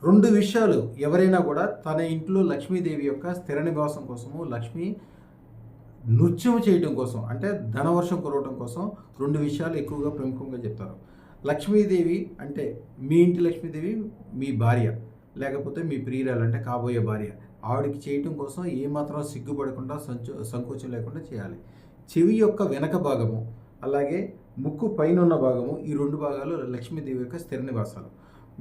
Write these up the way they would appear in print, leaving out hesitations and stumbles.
2 విషయాలు ఎవరైనా కూడా తన ఇంట్లో లక్ష్మీదేవి యొక్క స్థిర నివాసం కోసము, లక్ష్మి నృత్యం చేయడం కోసం అంటే ధనవర్షం కురవడం కోసం 2 విషయాలు ఎక్కువగా ప్రముఖంగా చెప్తారు. లక్ష్మీదేవి అంటే మీ ఇంటి లక్ష్మీదేవి మీ భార్య, లేకపోతే మీ ప్రియురాలు అంటే కాబోయే భార్య. ఆవిడకి చేయటం కోసం ఏమాత్రం సిగ్గుపడకుండా సంకోచం లేకుండా చేయాలి. చెవి యొక్క వెనక భాగము, అలాగే ముక్కు పైనున్న భాగము, ఈ 2 భాగాలు లక్ష్మీదేవి యొక్క స్థిర నివాసాలు.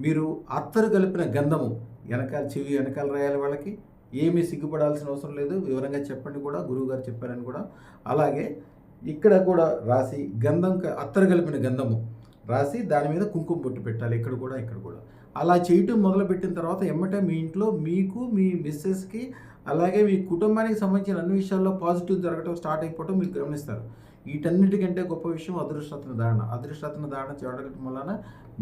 మీరు అత్తరు కలిపిన గంధము వెనకాల చెవి వెనకాల రాయాలి. వాళ్ళకి ఏమీ సిగ్గుపడాల్సిన అవసరం లేదు. వివరంగా చెప్పండి కూడా, గురువుగారు చెప్పారని కూడా. అలాగే ఇక్కడ కూడా రాసి అత్తరు కలిపిన గంధము రాసి దాని మీద కుంకుమ బొట్టు పెట్టాలి. ఇక్కడ కూడా అలా చేయటం మొదలుపెట్టిన తర్వాత ఎమ్మటే మీ ఇంట్లో మీకు, మీ మిస్సెస్కి, అలాగే మీ కుటుంబానికి సంబంధించిన అన్ని విషయాల్లో పాజిటివ్ జరగడం స్టార్ట్ అయిపోవటం మీరు గమనిస్తారు. వీటన్నిటికంటే గొప్ప విషయం అదృష్టరత్న ధారణ. అదృష్టరత్న ధారణ చేయడం వలన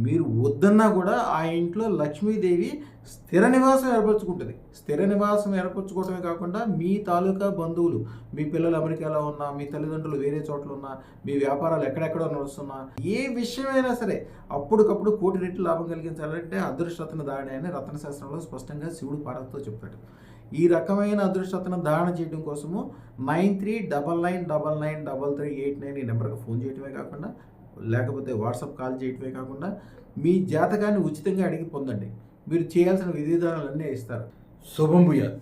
మీరు వద్దన్నా కూడా ఆ ఇంట్లో లక్ష్మీదేవి స్థిర నివాసం ఏర్పరచుకుంటుంది. స్థిర నివాసం ఏర్పరచుకోవడమే కాకుండా మీ తాలూకా బంధువులు, మీ పిల్లలు అమెరికాలో ఉన్నా, మీ తల్లిదండ్రులు వేరే చోట్ల ఉన్నా, మీ వ్యాపారాలు ఎక్కడెక్కడో నడుస్తున్నా, ఏ విషయమైనా సరే అప్పటికప్పుడు 1 కోటి రెట్లు లాభం కలిగించాలంటే అదృష్టరత్న ధారణ అని రత్నశాస్త్రంలో స్పష్టంగా శివుడు పార్వతితో చెప్తాడు. ఈ రకమైన అదృష్టరత్న ధారణ చేయడం కోసము 9399993389 ఈ నెంబర్కి ఫోన్ చేయటమే కాకుండా, లేకపోతే వాట్సాప్ కాల్ చేయటమే కాకుండా మీ జాతకాన్ని ఉచితంగా అడిగి పొందండి. మీరు చేయాల్సిన విధి విధానాలన్నీ ఇస్తారు. శుభం భూయాత్.